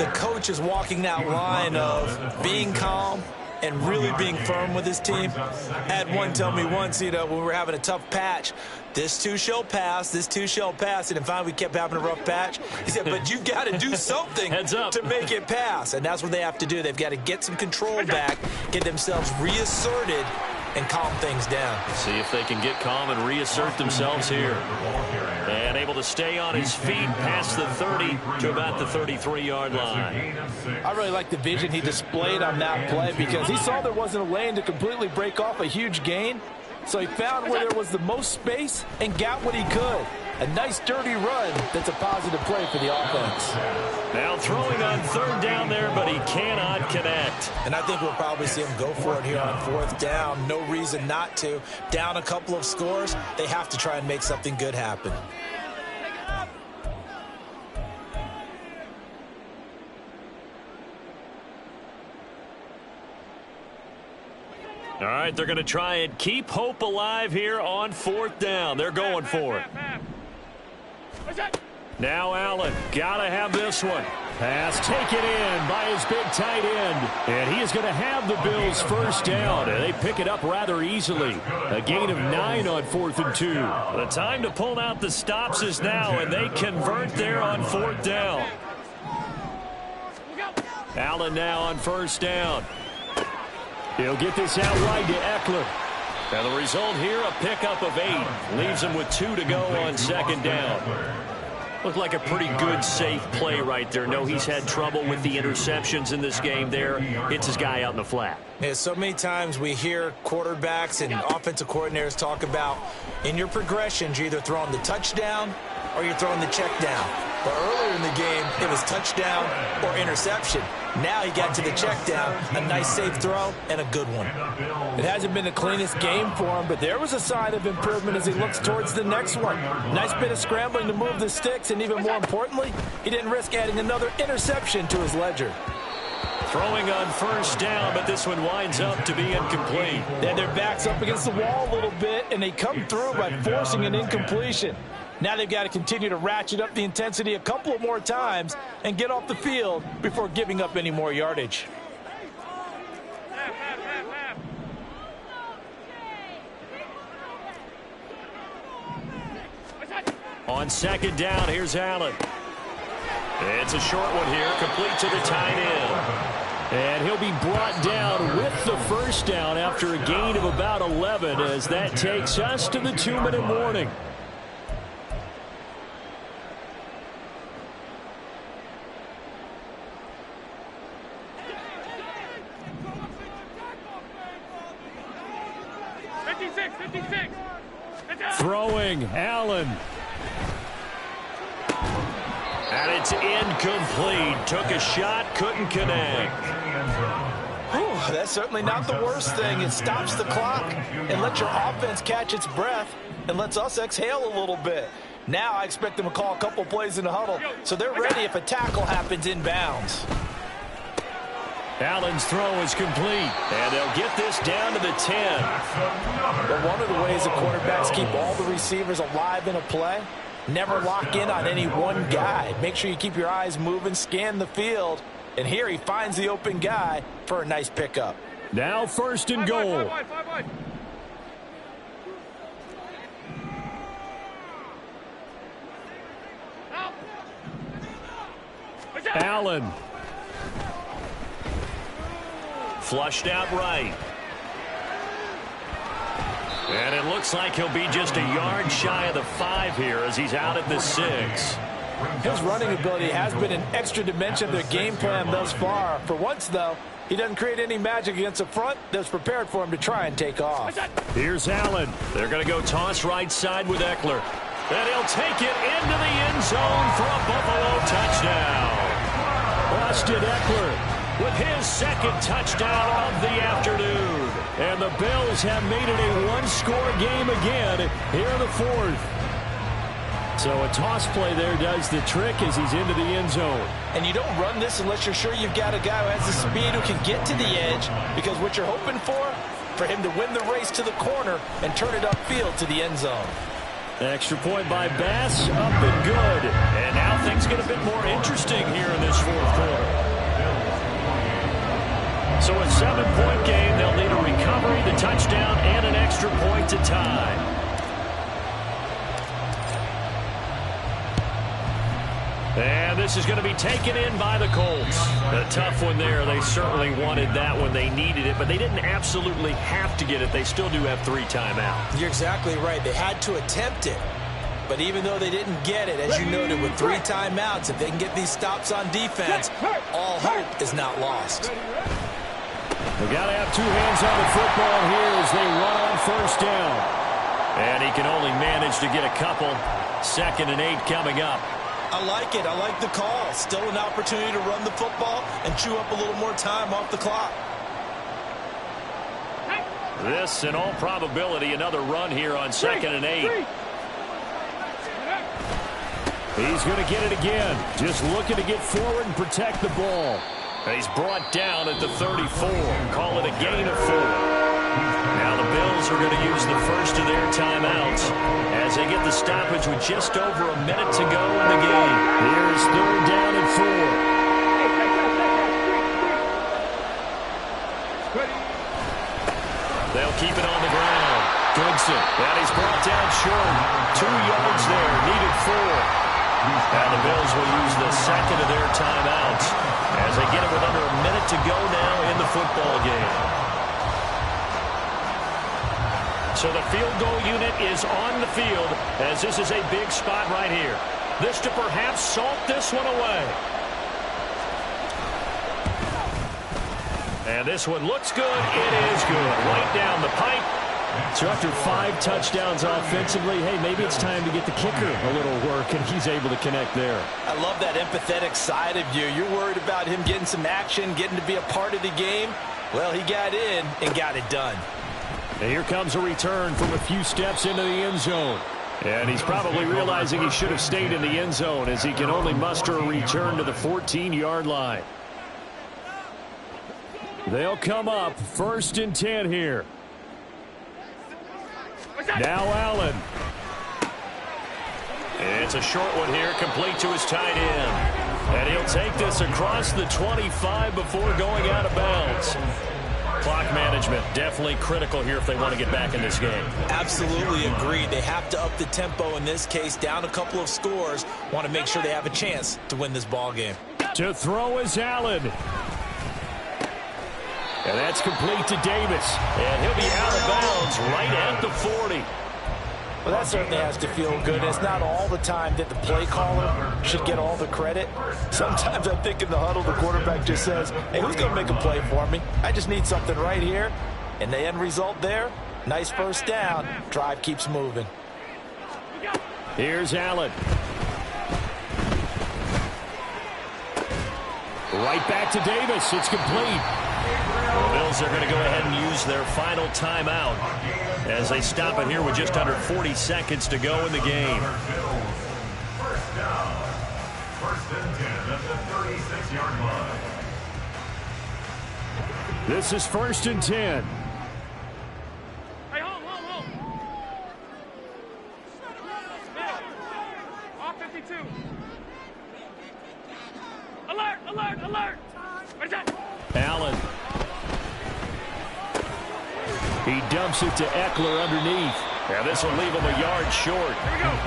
the coach is walking that line of being calm and really being firm with his team. I had one tell me once, when we were having a tough patch, this too shall pass, this too shall pass. And finally we kept having a rough patch. He said, but you got to do something to make it pass. And that's what they have to do. They've got to get some control back, get themselves reasserted, and calm things down. See if they can get calm and reassert themselves here. And able to stay on his feet past the 30 to about the 33-yard line. I really like the vision he displayed on that play because he saw there wasn't a lane to completely break off a huge gain. So he found where there was the most space and got what he could. A nice dirty run that's a positive play for the offense. Now throwing on third down there, but he cannot connect. And I think we'll probably see him go for it here on fourth down. No reason not to. Down a couple of scores, they have to try and make something good happen. All right, they're going to try and keep hope alive here on fourth down. They're going for it. Now Allen, got to have this one. Pass taken in by his big tight end. And he is going to have the Bills first down. And they pick it up rather easily. A gain of 9 on 4th and 2. The time to pull out the stops is now, and they convert there on fourth down. Allen now on first down. He'll get this out wide to Eckler. And the result here, a pickup of 8. Leaves him with 2 to go on second down. Looked like a pretty good, safe play right there. No, he's had trouble with the interceptions in this game there. Hits his guy out in the flat. Yeah, so many times we hear quarterbacks and offensive coordinators talk about in your progressions, you're either throwing the touchdown or you're throwing the check down. But earlier in the game, it was touchdown or interception. Now he got to the check down, a nice safe throw, and a good one. It hasn't been the cleanest game for him, but there was a sign of improvement as he looks towards the next one. Nice bit of scrambling to move the sticks, and even more importantly, he didn't risk adding another interception to his ledger. Throwing on first down, but this one winds up to be incomplete. Then their backs up against the wall a little bit, and they come through by forcing an incompletion. Now they've got to continue to ratchet up the intensity a couple of more times and get off the field before giving up any more yardage. On second down, here's Allen. It's a short one here, complete to the tight end. And he'll be brought down with the first down after a gain of about 11 as that takes us to the 2-minute warning. Throwing, Allen. And it's incomplete. Took a shot, couldn't connect. Whew, that's certainly not the worst thing. It stops the clock and lets your offense catch its breath and lets us exhale a little bit. Now I expect them to call a couple plays in the huddle so they're ready if a tackle happens inbounds. Allen's throw is complete, and they'll get this down to the 10. But one of the ways the quarterbacks keep all the receivers alive in a play, never lock in on any one guy. Make sure you keep your eyes moving, scan the field, and here he finds the open guy for a nice pickup. Now first and goal. Allen flushed out right. And it looks like he'll be just a yard shy of the 5 here as he's out at the 6. His running ability has been an extra dimension of their game plan thus far. For once, though, he doesn't create any magic against the front that's prepared for him to try and take off. Here's Allen. They're going to go toss right side with Eckler. And he'll take it into the end zone for a Buffalo touchdown. Austin Eckler with his second touchdown of the afternoon. And the Bills have made it a one-score game again here in the 4th. So a toss play there does the trick as he's into the end zone. And you don't run this unless you're sure you've got a guy who has the speed who can get to the edge, because what you're hoping for him to win the race to the corner and turn it upfield to the end zone. Extra point by Bass, up and good. And now things get a bit more interesting here in this 4th quarter. So a 7-point game, they'll need a recovery, the touchdown, and an extra point to tie. And this is going to be taken in by the Colts. A tough one there. They certainly wanted that when they needed it, but they didn't absolutely have to get it. They still do have 3 timeouts. You're exactly right. They had to attempt it. But even though they didn't get it, as you noted, with 3 timeouts, if they can get these stops on defense, all hope is not lost. They got to have 2 hands on the football here as they run on 1st down. And he can only manage to get a couple. 2nd and 8 coming up. I like it. I like the call. Still an opportunity to run the football and chew up a little more time off the clock. This, in all probability, another run here on 2nd and 8. He's going to get it again. Just looking to get forward and protect the ball. He's brought down at the 34. Call it a gain of 4. Now the Bills are going to use the first of their timeouts as they get the stoppage with just over a minute to go in the game. Here's 3rd down and 4. They'll keep it on the ground. Goodson, and he's brought down short. 2 yards there, needed 4. And the Bills will use the second of their timeouts as they get it with under a minute to go now in the football game. So the field goal unit is on the field as this is a big spot right here. This to perhaps salt this one away. And this one looks good. It is good. Right down the pipe. So after 5 touchdowns offensively, hey, maybe it's time to get the kicker a little work, and he's able to connect there. I love that empathetic side of you. You're worried about him getting some action, getting to be a part of the game. Well, he got in and got it done. And here comes a return from a few steps into the end zone. And he's probably realizing he should have stayed in the end zone as he can only muster a return to the 14-yard line. They'll come up 1st and 10 here. Now Allen. It's a short one here, complete to his tight end. And he'll take this across the 25 before going out of bounds. Clock management definitely critical here if they want to get back in this game. Absolutely agreed. They have to up the tempo in this case, down a couple of scores. Want to make sure they have a chance to win this ball game. To throw is Allen. And that's complete to Davis. And he'll be out of bounds right at the 40. Well, that certainly has to feel good. It's not all the time that the play caller should get all the credit. Sometimes I think in the huddle, the quarterback just says, hey, who's going to make a play for me? I just need something right here. And the end result there, nice 1st down. Drive keeps moving. Here's Allen. Right back to Davis. It's complete. The Bills are going to go ahead and use their final timeout as they stop it here with just under 40 seconds to go in the game. 1st down. 1st and 10 at the 36-yard line. This is 1st and 10. Hey, hold. Off 52. Alert. What is that? Allen. He dumps it to Eckler underneath. And this will leave him a yard short.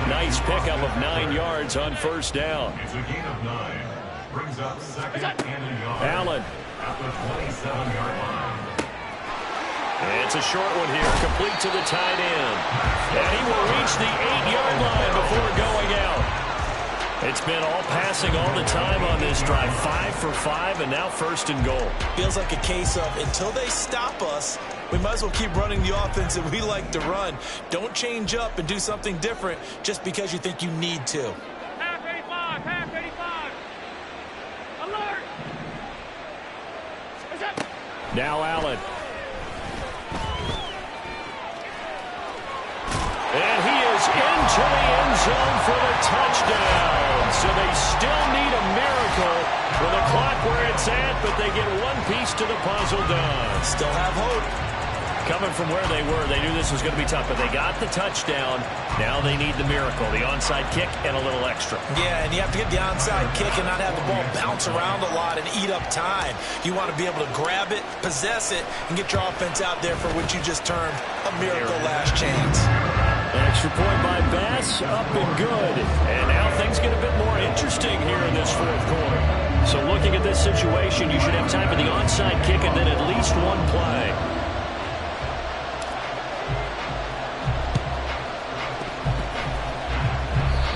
Nice pickup of 9 yards on 1st down. It's a gain of 9. Brings up 2nd and a yard. Allen. At the 27-yard line. It's a short one here, complete to the tight end. And he will reach the 8-yard line before going out. It's been all passing all the time on this drive. 5 for 5, and now 1st and goal. Feels like a case of until they stop us, we might as well keep running the offense that we like to run. Don't change up and do something different just because you think you need to. Half 85, half 85. Alert! What's up? Now Allen. And he is into the end zone for the touchdown. So they still need a miracle with the clock where it's at, but they get one piece to the puzzle done. Still have hope. Coming from where they were, they knew this was going to be tough, but they got the touchdown. Now they need the miracle, the onside kick and a little extra. Yeah, and you have to get the onside kick and not have the ball bounce around a lot and eat up time. You want to be able to grab it, possess it, and get your offense out there for what you just termed a miracle last chance. Extra point by Bass, up and good. And now things get a bit more interesting here in this 4th quarter. So looking at this situation, you should have time for the onside kick and then at least one play.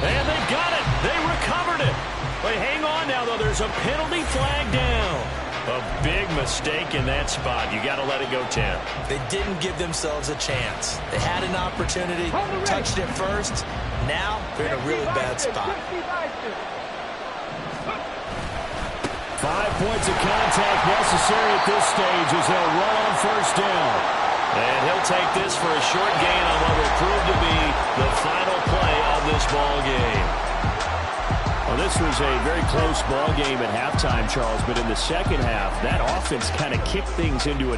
And they've got it. They recovered it. But hang on now, though. There's a penalty flag down. A big mistake in that spot. You got to let it go 10. They didn't give themselves a chance. They had an opportunity, touched it first. Now they're in a really bad spot. 5 points of contact necessary at this stage as they'll run on 1st down. And he'll take this for a short gain on what will prove to be the final play of this ball game. Well, this was a very close ball game at halftime, Charles, but in the second half, that offense kind of kicked things into a